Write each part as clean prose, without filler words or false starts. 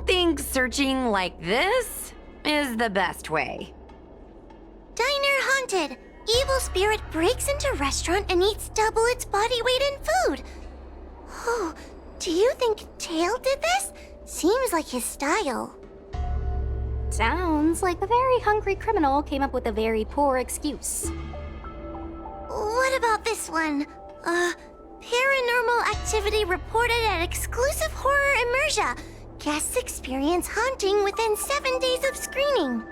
think searching like this is the best way. Diner haunted. Evil spirit breaks into restaurant and eats double its body weight in food. Oh, do you think Tail did this? Seems like his style. Sounds like a very hungry criminal came up with a very poor excuse. What about this one? Paranormal activity reported at exclusive horror immersia. Guests experience haunting within 7 days of screening.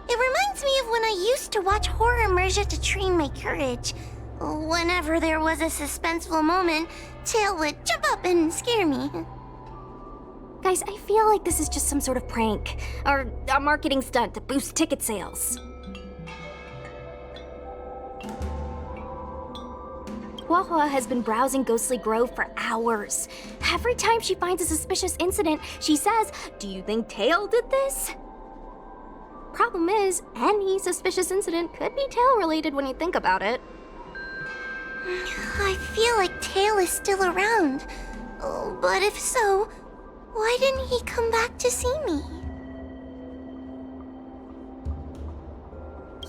It reminds me of when I used to watch horror immersia to train my courage. Whenever there was a suspenseful moment, Tail would jump up and scare me. Guys, I feel like this is just some sort of prank, or a marketing stunt to boost ticket sales. Huahua has been browsing Ghostly Grove for hours. Every time she finds a suspicious incident, she says, "Do you think Tail did this?" Problem is, any suspicious incident could be Tail-related when you think about it. I feel like Tail is still around. Oh, but if so, why didn't he come back to see me?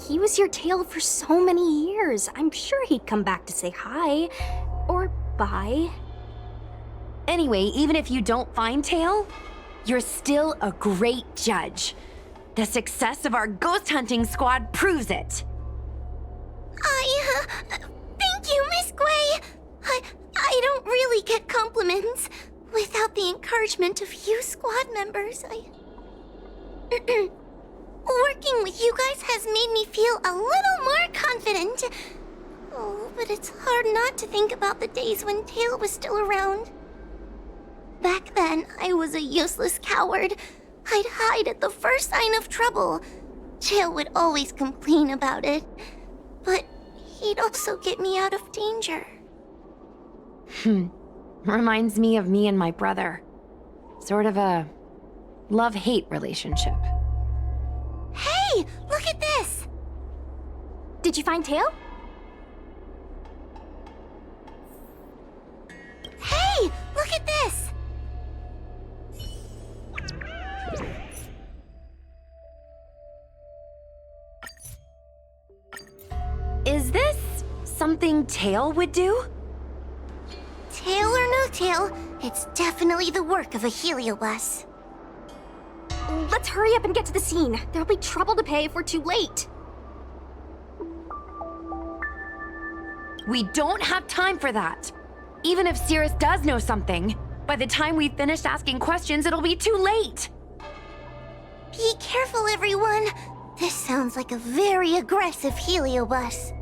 He was your Tail for so many years. I'm sure he'd come back to say hi. Or bye. Anyway, even if you don't find Tail, you're still a great judge. The success of our ghost hunting squad proves it. Thank you, Miss Gwei. I don't really get compliments. Without the encouragement of you squad members, working with you guys has made me feel a little more confident. Oh, but it's hard not to think about the days when Tail was still around. Back then, I was a useless coward. I'd hide at the first sign of trouble. Tail would always complain about it, but he'd also get me out of danger. Reminds me of me and my brother. Sort of a love-hate relationship. Hey, look at this! Did you find Tail? Hey, look at this! Is this something Tail would do? Tail or no tail, it's definitely the work of a heliobus. Let's hurry up and get to the scene. There'll be trouble to pay if we're too late. We don't have time for that. Even if Cirrus does know something, by the time we've finished asking questions, it'll be too late. Be careful, everyone. This sounds like a very aggressive heliobus.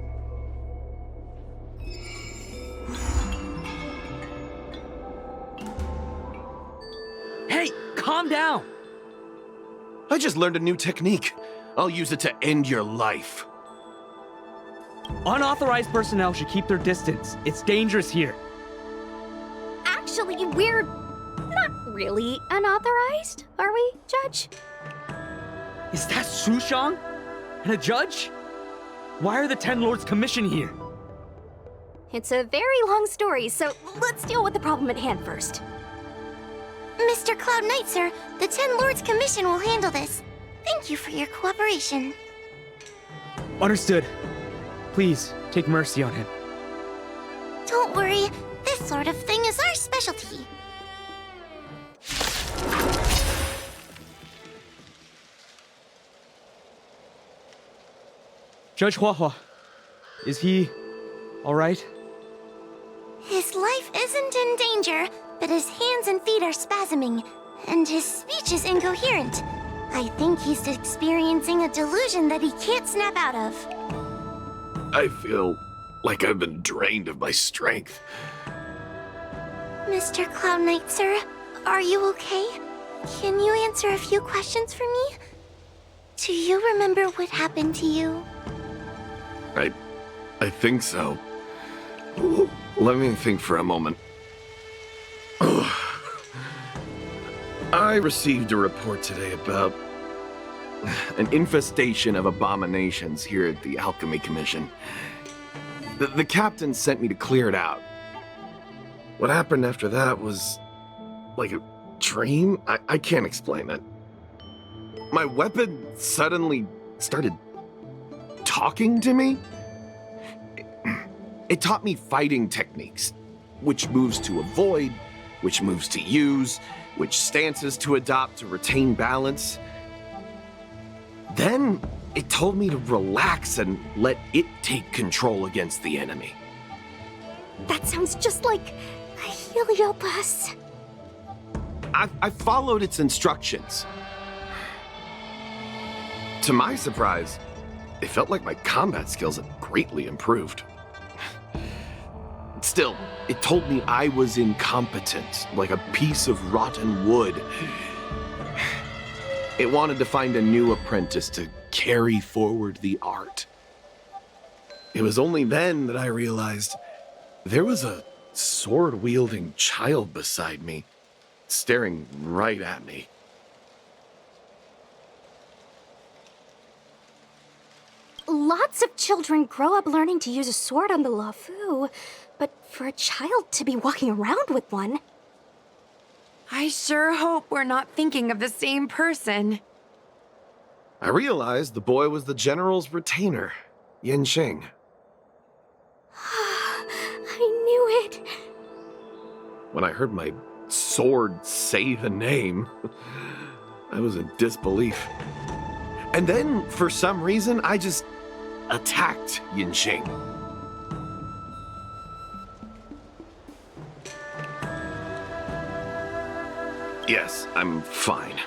Hey, calm down! I just learned a new technique. I'll use it to end your life. Unauthorized personnel should keep their distance. It's dangerous here. Actually, we're not really unauthorized, are we, Judge? Is that Sushang? And a judge? Why are the Ten Lords commissioned here? It's a very long story, so let's deal with the problem at hand first. Mr. Cloud Knight, sir, the Ten Lords Commission will handle this. Thank you for your cooperation. Understood. Please, take mercy on him. Don't worry, this sort of thing is our specialty. Judge Huahua, is he all right? His life isn't in danger, but his hands and feet are spasming, and his speech is incoherent. I think he's experiencing a delusion that he can't snap out of. I feel like I've been drained of my strength. Mr. Cloud Knight, sir, are you okay? Can you answer a few questions for me? Do you remember what happened to you? I think so. Let me think for a moment. I received a report today about an infestation of abominations here at the Alchemy Commission. The captain sent me to clear it out. What happened after that was like a dream? I can't explain it. My weapon suddenly started talking to me. It taught me fighting techniques, which moves to avoid, which moves to use, which stances to adopt to retain balance. Then it told me to relax and let it take control against the enemy. That sounds just like a Heliobus. I followed its instructions. To my surprise, it felt like my combat skills had greatly improved. Still, it told me I was incompetent, like a piece of rotten wood. It wanted to find a new apprentice to carry forward the art. It was only then that I realized there was a sword-wielding child beside me, staring right at me. Lots of children grow up learning to use a sword on the Lafu, but for a child to be walking around with one... I sure hope we're not thinking of the same person. I realized the boy was the general's retainer, Yanqing. I knew it. When I heard my sword say the name, I was in disbelief. And then, for some reason, I just attacked Yanqing. Yes, I'm fine.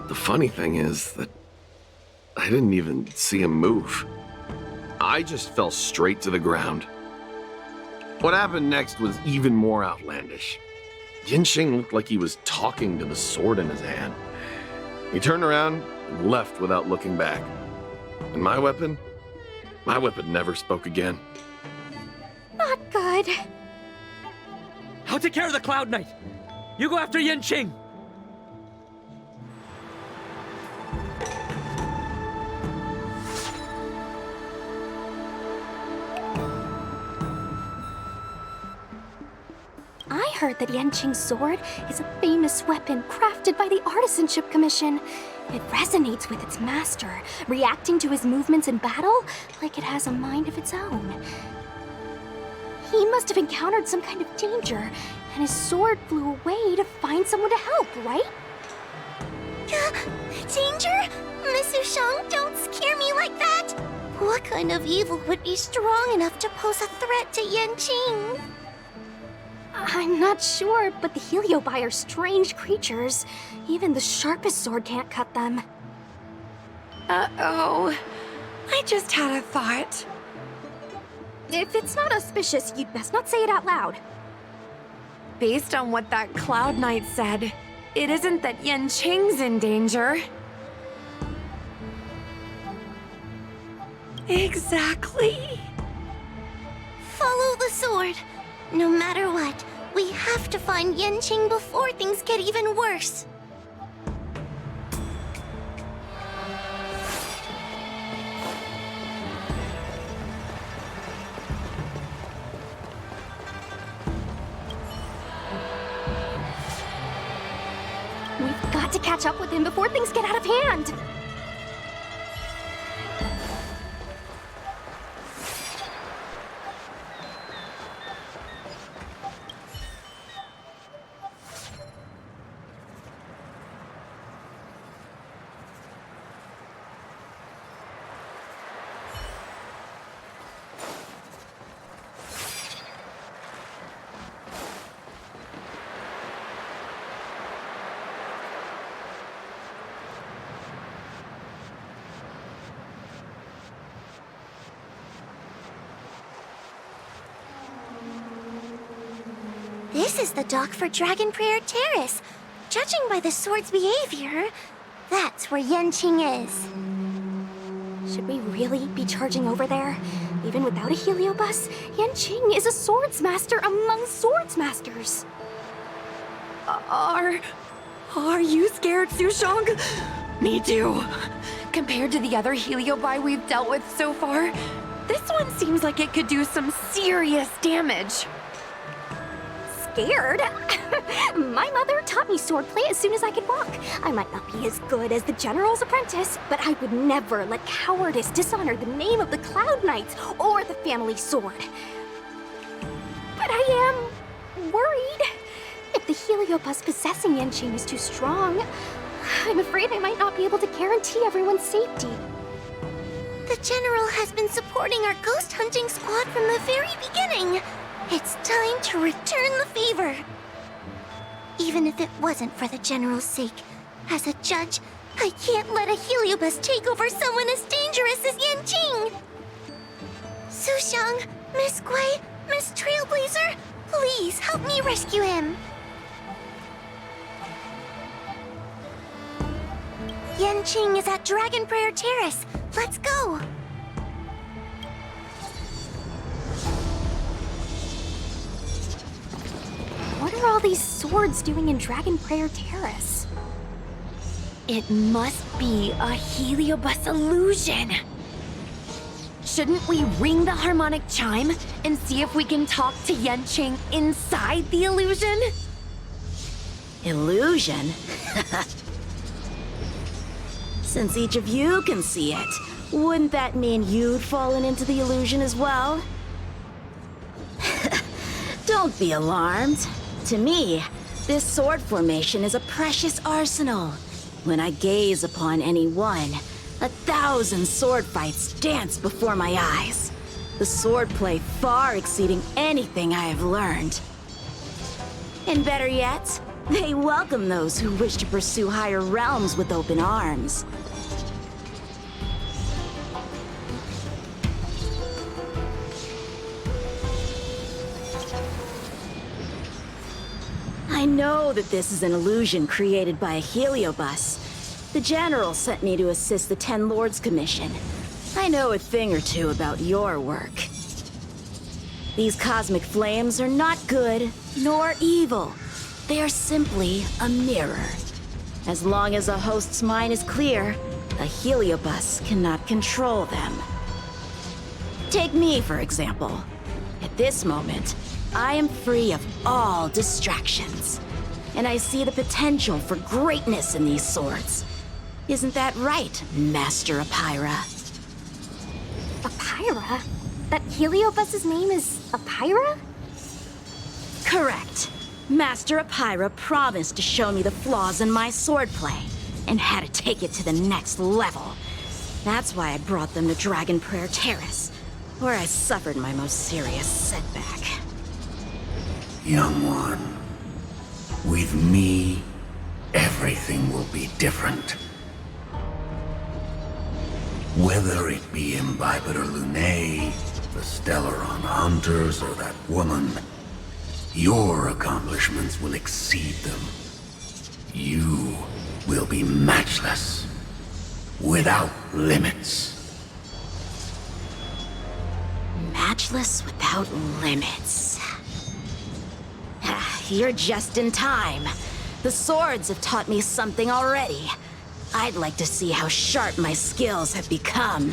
The funny thing is that I didn't even see him move. I just fell straight to the ground. What happened next was even more outlandish. Yanqing looked like he was talking to the sword in his hand. He turned around and left without looking back. And my weapon never spoke again. Not good. I'll take care of the Cloud Knight. You go after Yanqing. I heard that Yanqing's sword is a famous weapon crafted by the Artisanship Commission. It resonates with its master, reacting to his movements in battle like it has a mind of its own. He must have encountered some kind of danger, and his sword flew away to find someone to help, right? Danger? Miss Sushang, don't scare me like that! What kind of evil would be strong enough to pose a threat to Yanqing? I'm not sure, but the Heliobi are strange creatures. Even the sharpest sword can't cut them. Uh-oh. I just had a thought. If it's not auspicious, you'd best not say it out loud. Based on what that Cloud Knight said, it isn't that Yanqing's in danger. Exactly. Follow the sword. No matter what, we have to find Yanqing before things get even worse. We've got to catch up with him before things get out of hand. This is the dock for Dragon Prayer Terrace. Judging by the sword's behavior, that's where Yanqing is. Should we really be charging over there? Even without a Heliobus, Yanqing is a swords master among swords masters. Are you scared, Sushang? Me too. Compared to the other Heliobi we've dealt with so far, this one seems like it could do some serious damage. Scared? My mother taught me swordplay as soon as I could walk. I might not be as good as the General's apprentice, but I would never let cowardice dishonor the name of the Cloud Knights or the family sword. But I am worried. If the Heliobus possessing Yanqing is too strong, I'm afraid I might not be able to guarantee everyone's safety. The General has been supporting our ghost hunting squad from the very beginning. It's time to return the favor. Even if it wasn't for the General's sake, as a judge, I can't let a Heliobus take over someone as dangerous as Yanqing. Sushang, Miss Gui, Miss Trailblazer, please help me rescue him. Yanqing is at Dragon Prayer Terrace. Let's go. What are all these swords doing in Dragon Prayer Terrace? It must be a Heliobus illusion. Shouldn't we ring the harmonic chime and see if we can talk to Yanqing inside the illusion? Illusion? Since each of you can see it, wouldn't that mean you'd fallen into the illusion as well? Don't be alarmed. To me, this sword formation is a precious arsenal. When I gaze upon any one, 1,000 sword fights dance before my eyes. The swordplay far exceeding anything I have learned. And better yet, they welcome those who wish to pursue higher realms with open arms. I know that this is an illusion created by a Heliobus. The General sent me to assist the Ten Lords Commission. I know a thing or two about your work. These cosmic flames are not good, nor evil. They are simply a mirror. As long as a host's mind is clear, a Heliobus cannot control them. Take me, for example. At this moment, I am free of all distractions, and I see the potential for greatness in these swords. Isn't that right, Master Apira? Apira? That Heliobus's name is Apira? Correct. Master Apira promised to show me the flaws in my swordplay, and had to take it to the next level. That's why I brought them to Dragon Prayer Terrace, where I suffered my most serious setback. Young one, with me, everything will be different. Whether it be Imbibitor Lunae, the Stellaron Hunters, or that woman, your accomplishments will exceed them. You will be matchless, without limits. Matchless without limits. You're just in time. The swords have taught me something already. I'd like to see how sharp my skills have become.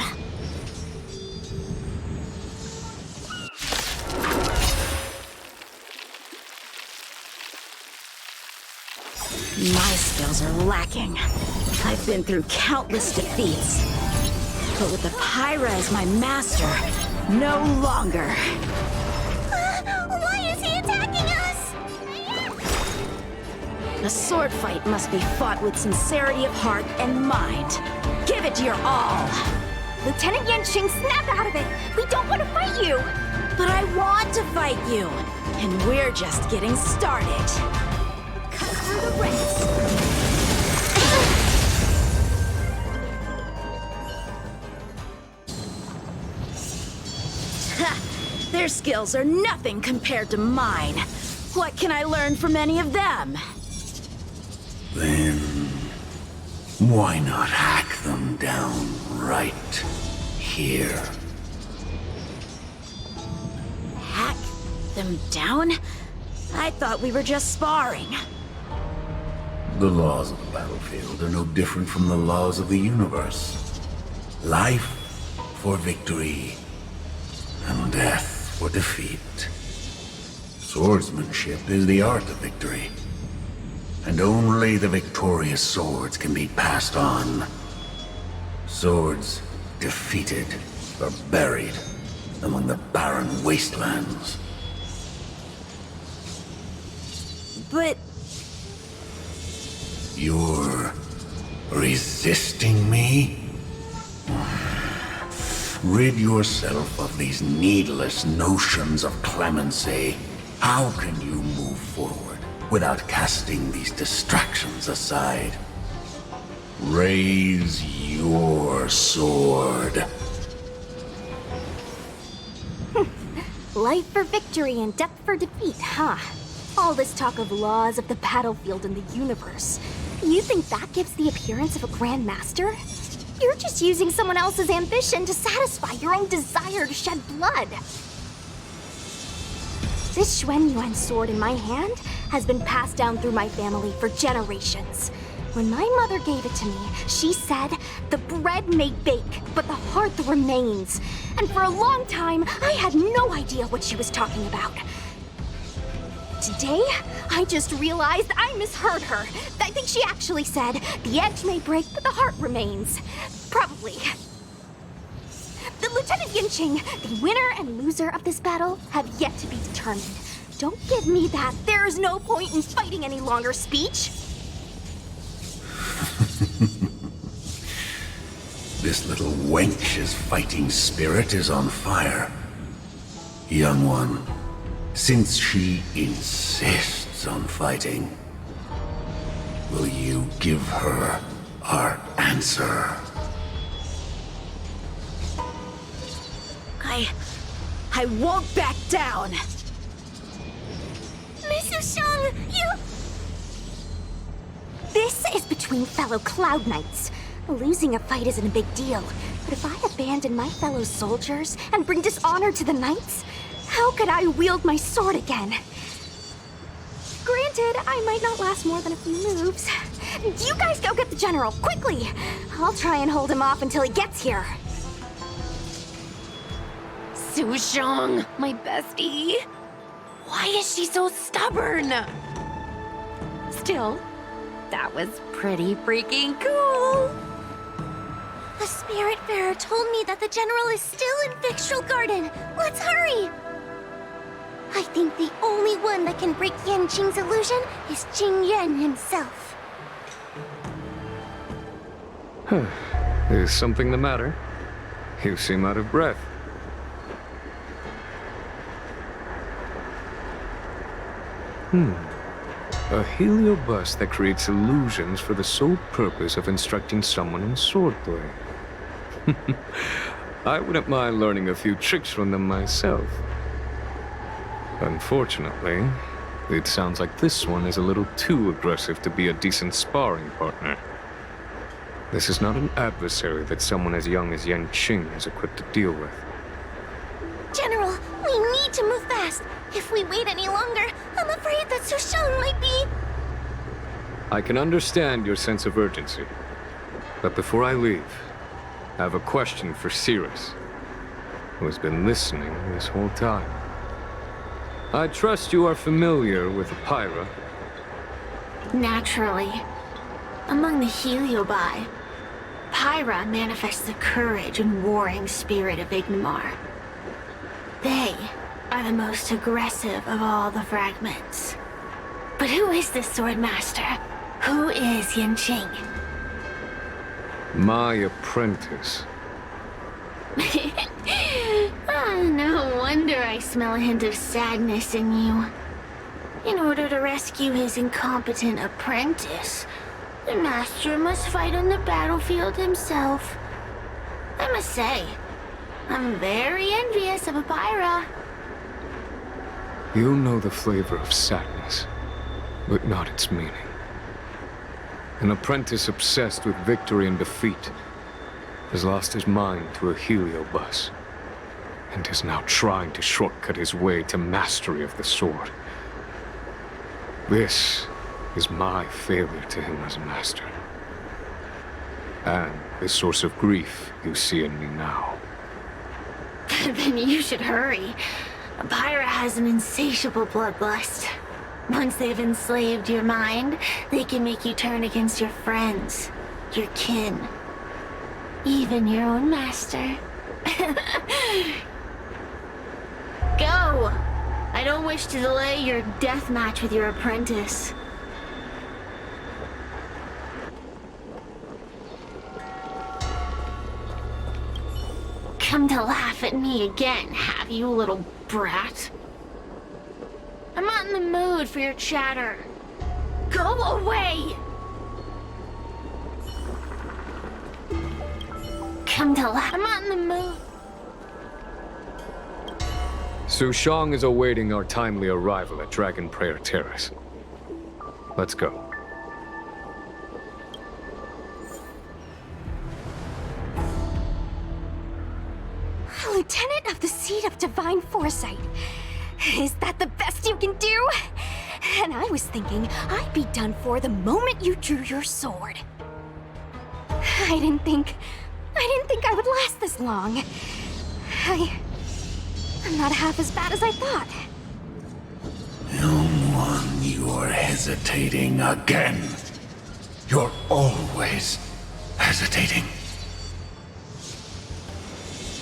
My skills are lacking. I've been through countless defeats. But with Apira as my master, no longer. Why is he attacking us? A sword fight must be fought with sincerity of heart and mind. Give it your all. Lieutenant Yanqing, snap out of it! We don't want to fight you! But I want to fight you, and we're just getting started. Cut through the ranks. Ha! Their skills are nothing compared to mine. What can I learn from any of them? Then, why not hack them down right here? Hack them down? I thought we were just sparring. The laws of the battlefield are no different from the laws of the universe. Life for victory, and death for defeat. Swordsmanship is the art of victory, and only the victorious swords can be passed on. Swords defeated are buried among the barren wastelands. But You're resisting me? Rid yourself of these needless notions of clemency. How can you move forward without casting these distractions aside? Raise your sword. Life for victory and death for defeat, huh? All this talk of laws of the battlefield and the universe. You think that gives the appearance of a Grand Master? You're just using someone else's ambition to satisfy your own desire to shed blood. This Xuanyuan sword in my hand has been passed down through my family for generations. When my mother gave it to me, she said, the bread may bake, but the hearth remains. And for a long time, I had no idea what she was talking about. Today, I just realized I misheard her. I think she actually said, the edge may break, but the heart remains. Probably. The Lieutenant Yinqing, the winner and loser of this battle, have yet to be determined. Don't give me that there is no point in fighting any longer speech. This little wench's fighting spirit is on fire. Young one, since she insists on fighting, will you give her our answer? I won't back down. Miss Sushang, you... This is between fellow Cloud Knights. Losing a fight isn't a big deal, but if I abandon my fellow soldiers and bring dishonor to the Knights, how could I wield my sword again? Granted, I might not last more than a few moves. You guys go get the General, quickly! I'll try and hold him off until he gets here. Sushang, my bestie. Why is she so stubborn? Still, that was pretty freaking cool. The Spiritfarer told me that the General is still in Victral Garden. Let's hurry! I think the only one that can break Yanqing's illusion is Jing Yuan himself. Is something the matter? You seem out of breath. A heliobus that creates illusions for the sole purpose of instructing someone in swordplay. I wouldn't mind learning a few tricks from them myself. Unfortunately, it sounds like this one is a little too aggressive to be a decent sparring partner. This is not an adversary that someone as young as Yanqing is equipped to deal with. General, we need to move fast. If we wait any longer, I'm afraid that Sushang might be... I can understand your sense of urgency. But before I leave, I have a question for Cirrus, who has been listening this whole time. I trust you are familiar with Pyra. Naturally. Among the Heliobi, Pyra manifests the courage and warring spirit of Ignomar. They are the most aggressive of all the fragments. But who is this sword master? Who is Yanqing? My apprentice. No wonder I smell a hint of sadness in you. In order to rescue his incompetent apprentice, the master must fight on the battlefield himself. I must say, I'm very envious of Pyra. You know the flavor of sadness, but not its meaning. An apprentice obsessed with victory and defeat has lost his mind to a heliobus, and is now trying to shortcut his way to mastery of the sword. This is my failure to him as a master, and the source of grief you see in me now. Then you should hurry. Pyra has an insatiable bloodlust. Once they've enslaved your mind, they can make you turn against your friends, your kin, even your own master. Go! I don't wish to delay your death match with your apprentice. Come to laugh at me again, have you, little brat? I'm not in the mood for your chatter. Go away! Come to laugh. I'm not in the mood. Su Shang is awaiting our timely arrival at Dragon Prayer Terrace. Let's go. Lieutenant of the Seat of Divine Foresight. Is that the best you can do? And I was thinking I'd be done for the moment you drew your sword. I didn't think I would last this long. I'm not half as bad as I thought. Young one, you're hesitating again. You're always hesitating.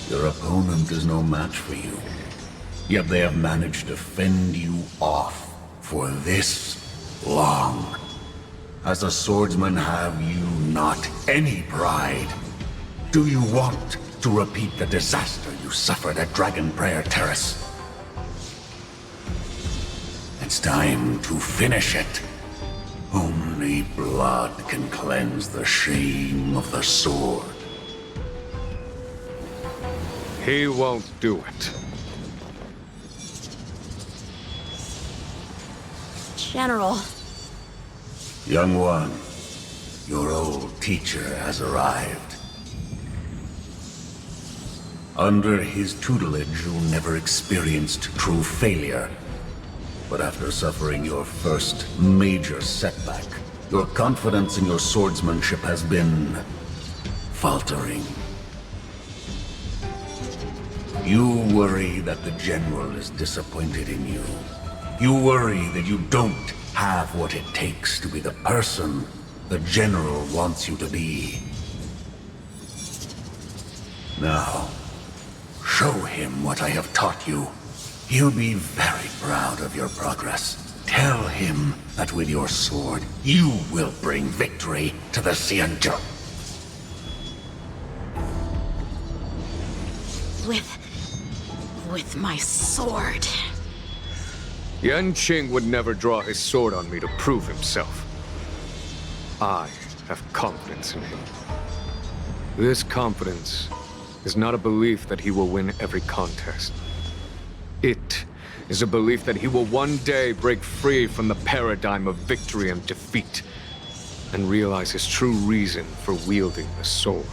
Your opponent is no match for you. Yet they have managed to fend you off for this long. As a swordsman, have you not any pride? Do you want to repeat the disaster you suffered at Dragon Prayer Terrace? It's time to finish it. Only blood can cleanse the shame of the sword. He won't do it. General. Young one, your old teacher has arrived. Under his tutelage, you never experienced true failure. But after suffering your first major setback, your confidence in your swordsmanship has been faltering. You worry that the General is disappointed in you. You worry that you don't have what it takes to be the person the General wants you to be. Now, show him what I have taught you. He'll be very proud of your progress. Tell him that with your sword, you will bring victory to the Xianzhou. With my sword. Yanqing would never draw his sword on me to prove himself. I have confidence in him. This confidence is not a belief that he will win every contest. It is a belief that he will one day break free from the paradigm of victory and defeat, and realize his true reason for wielding the sword.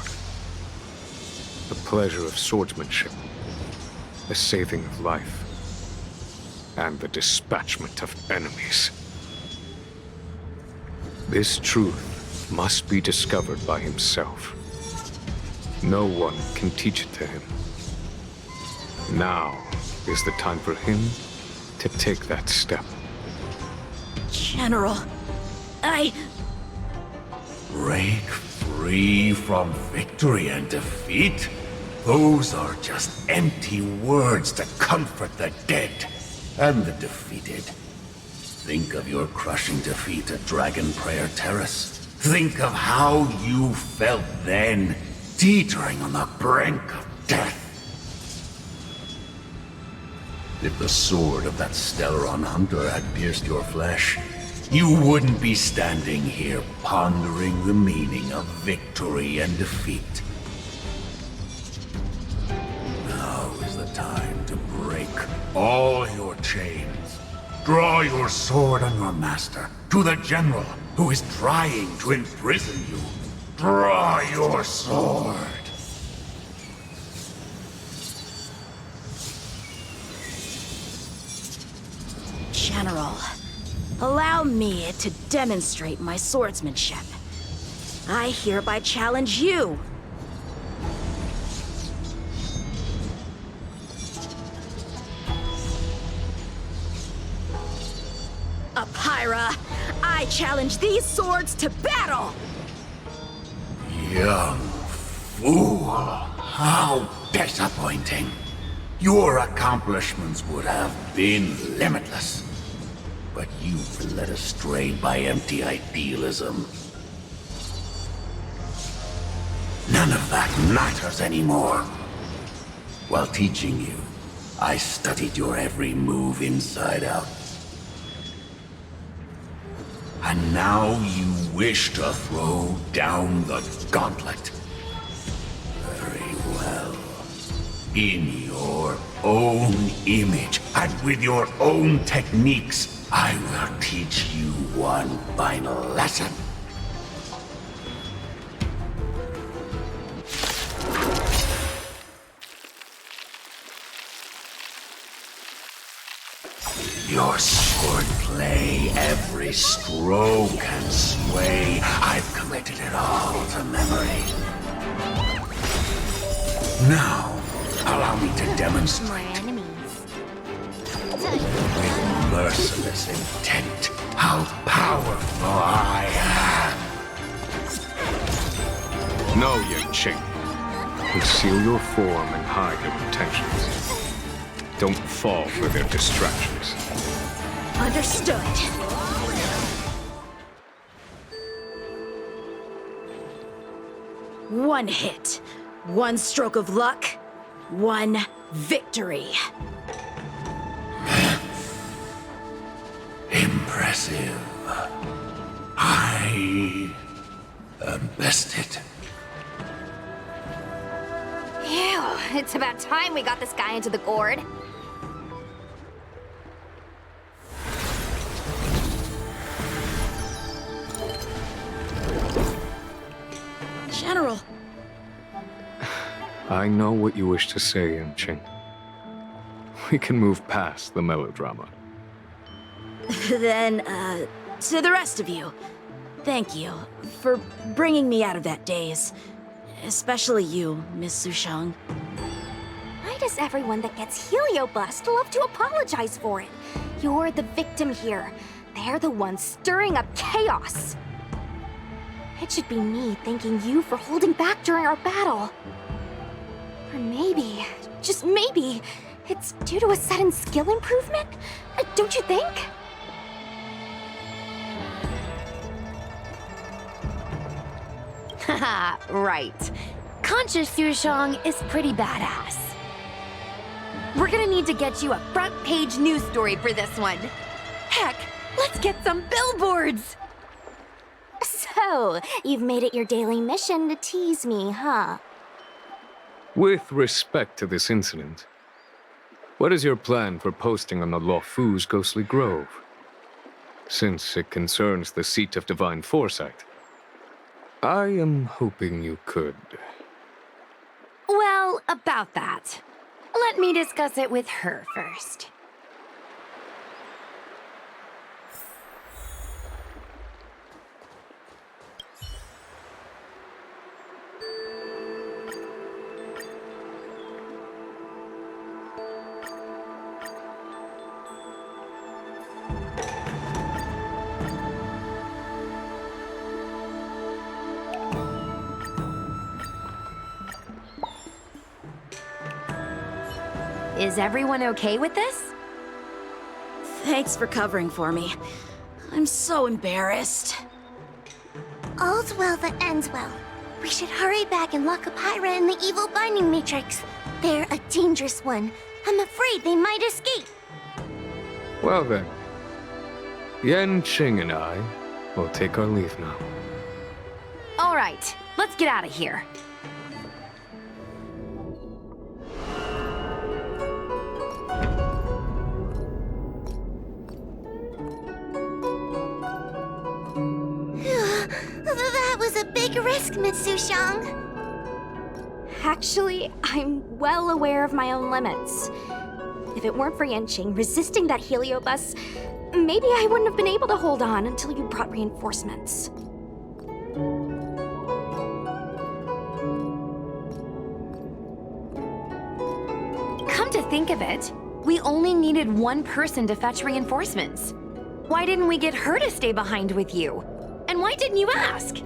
The pleasure of swordsmanship, the saving of life, and the dispatchment of enemies. This truth must be discovered by himself. No one can teach it to him. Now is the time for him to take that step. General, Break free from victory and defeat? Those are just empty words to comfort the dead and the defeated. Think of your crushing defeat at Dragon Prayer Terrace. Think of how you felt then, teetering on the brink of death. If the sword of that Stellaron hunter had pierced your flesh, you wouldn't be standing here pondering the meaning of victory and defeat. Now is the time to break all your chains. Draw your sword on your master, to the General who is trying to imprison you. Draw your sword. General, allow me to demonstrate my swordsmanship. I hereby challenge you. A Pyra! I challenge these swords to battle! Young fool! How disappointing! Your accomplishments would have been limitless. But you've been led astray by empty idealism. None of that matters anymore. While teaching you, I studied your every move inside out. And now you wish to throw down the gauntlet. Very well. In your own image, and with your own techniques, I will teach you one final lesson. Your swordplay, every stroke and sway, I've committed it all to memory. Now, allow me to demonstrate. With merciless intent, how powerful I am. No, Yanqing. Conceal your form and hide your intentions. Don't fall for their distractions. Understood. One hit, one stroke of luck, one victory. Impressive. I am bested. Ew, it's about time we got this guy into the gourd. General. I know what you wish to say, Yanqing. We can move past the melodrama. Then, to the rest of you, thank you for bringing me out of that daze. Especially you, Miss Sushang. Why does everyone that gets heliobust love to apologize for it? You're the victim here. They're the ones stirring up chaos. It should be me thanking you for holding back during our battle. Or maybe, just maybe, it's due to a sudden skill improvement? Don't you think? Haha, right. Conscious Sushang is pretty badass. We're gonna need to get you a front-page news story for this one. Heck, let's get some billboards! So, you've made it your daily mission to tease me, huh? With respect to this incident, what is your plan for posting on the Luofu's Ghostly Grove? Since it concerns the seat of divine foresight, I am hoping you could. Well, about that. Let me discuss it with her first. Is everyone okay with this? Thanks for covering for me. I'm so embarrassed. All's well that ends well. We should hurry back and lock up Pyra in the evil binding matrix. They're a dangerous one. I'm afraid they might escape. Well then, Yanqing and I will take our leave now. All right, let's get out of here. That was a big risk, Miss Sushang. Actually, I'm well aware of my own limits. If it weren't for Yanqing resisting that heliobus, maybe I wouldn't have been able to hold on until you brought reinforcements. Come to think of it, we only needed one person to fetch reinforcements. Why didn't we get her to stay behind with you? And why didn't you ask?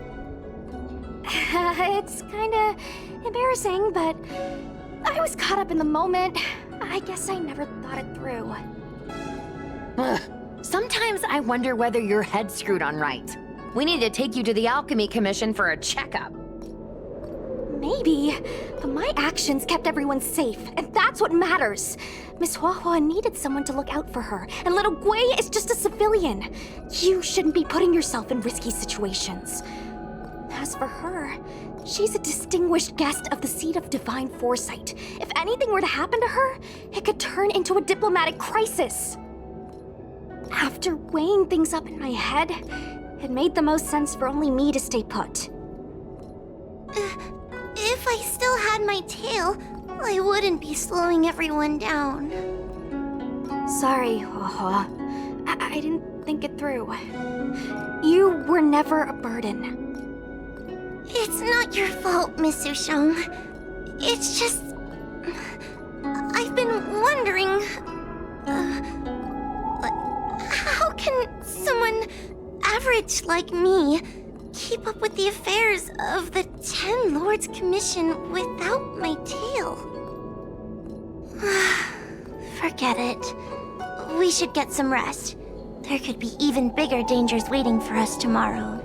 It's kinda embarrassing, but I was caught up in the moment. I guess I never thought it through. Ugh. Sometimes I wonder whether your head's screwed on right. We need to take you to the Alchemy Commission for a checkup. Maybe, but my actions kept everyone safe, and that's what matters. Miss Huahua needed someone to look out for her, and little Gui is just a civilian. You shouldn't be putting yourself in risky situations. As for her, she's a distinguished guest of the Seat of Divine Foresight. If anything were to happen to her, it could turn into a diplomatic crisis. After weighing things up in my head, it made the most sense for only me to stay put. If I still had my tail, I wouldn't be slowing everyone down. Sorry, Huahua. I didn't think it through. You were never a burden. It's not your fault, Miss Sushang. It's just... I've been wondering... how can someone average like me keep up with the affairs of the Ten Lords Commission without my tail? Forget it. We should get some rest. There could be even bigger dangers waiting for us tomorrow.